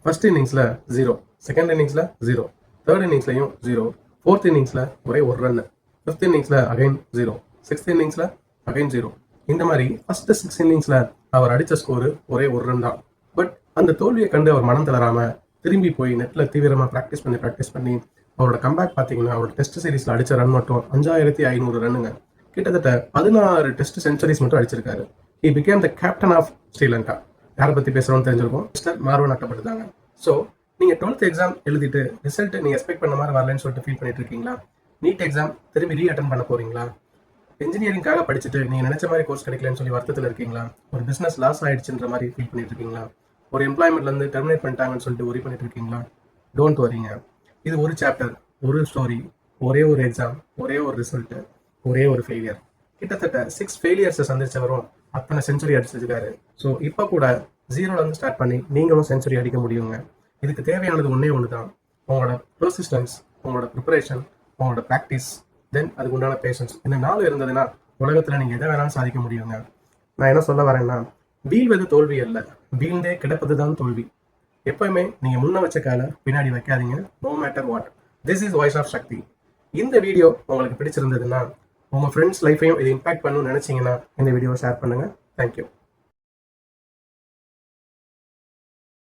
First இன்னிங்ஸில் 0, second இன்னிங்ஸில் 0, third இன்னிங்ஸ்லையும் 0, fourth இன்னிங்ஸில் ஒரே ஒரு ரன், ஃபிஃப்த் இன்னிங்ஸில் அகைன் 0, சிக்ஸ்த் இன்னிங்ஸில் அகைன் 0. இந்த மாதிரி ஃபர்ஸ்ட் 6 இன்னிங்ஸில் அவர் அடித்த ஸ்கோரு ஒரே ஒரு ரன் தான். பட் அந்த தோல்வியை கண்டு அவர் மனம் தளராமல் திரும்பி போய் நெட்டில் தீவிரமாக ப்ராக்டிஸ் பண்ணி அவரோட கம்பேக் பார்த்தீங்கன்னா அவரோட டெஸ்ட் சீரீஸில் அடித்த ரன் மட்டும் 5500 ரன்னுங்க. கிட்டத்தட்ட 16 டெஸ்ட் செஞ்சுரிஸ் மட்டும் அடிச்சிருக்காரு. He became the captain of Sri Lanka. யாரை பற்றி பேசுகிறோம்னு தெரிஞ்சிருக்கும். மிஸ்டர் மார்வன் அட்டப்பட்டுதாங்க. ஸோ நீங்கள் 12th எக்ஸாம் எழுதிட்டு ரிசல்ட் நீங்கள் எக்ஸ்பெக்ட் பண்ண மாதிரி வரலன்னு சொல்லிட்டு ஃபீல் பண்ணிட்டு இருக்கீங்களா? நீட் எக்ஸாம் திரும்பி ரீஅட்டன் பண்ண போறீங்களா? இன்ஜினியரிங்காக படிச்சுட்டு நீங்கள் நினைச்ச மாதிரி கோர்ஸ் கிடைக்கலன்னு சொல்லி வருத்தத்தில் இருக்கீங்களா? ஒரு பிஸ்னஸ் லாஸ் ஆயிடுச்சுன்ற மாதிரி ஃபீல் பண்ணிட்டு இருக்கீங்களா? ஒரு எம்ப்ளாய்மெண்ட்லேருந்து டெர்மினேட் பண்ணிட்டாங்கன்னு சொல்லிட்டு ஒரி பண்ணிட்டு இருக்கீங்களா? டோன்ட் வரிங்க. இது ஒரு சாப்டர், ஒரு ஸ்டோரி, ஒரே ஒரு எக்ஸாம், ஒரே ஒரு ரிசல்ட்டு, ஒரே ஒரு ஃபெயிலியர். கிட்டத்தட்ட 6 ஃபெயிலியர்ஸை சந்திச்சவரும் அத்தனை செஞ்சுரி அடிச்சிருக்காரு. ஸோ இப்போ கூட 0லேருந்து ஸ்டார்ட் பண்ணி நீங்களும் செஞ்சுரி அடிக்க முடியுங்க. இதுக்கு தேவையானது ஒன்றே ஒன்று தான், உங்களோட பெர்சிஸ்டன்ஸ், உங்களோட ப்ரிப்பரேஷன், உங்களோட ப்ராக்டிஸ், தென் அதுக்கு உண்டான பேஷன்ஸ். இந்த 4 இருந்ததுன்னா உலகத்தில் நீங்கள் எதை வேணாலும் சாதிக்க முடியுங்க. நான் என்ன சொல்ல வரேன்னா, வீழ்வது தோல்வி அல்ல, வீழ்ந்தே கிடப்பது தான் தோல்வி. எப்பவுமே நீங்கள் முன்ன வச்ச காலை பின்னாடி வைக்காதீங்க, no matter what. This is voice of Shakti. இந்த வீடியோ உங்களுக்கு பிடிச்சிருந்ததுன்னா உங்கள் ஃப்ரெண்ட்ஸ் லைஃபையும் இது இம்பாக்ட் பண்ணணும்னு நினச்சிங்கன்னா இந்த வீடியோவை ஷேர் பண்ணுங்கள். தேங்க்யூ.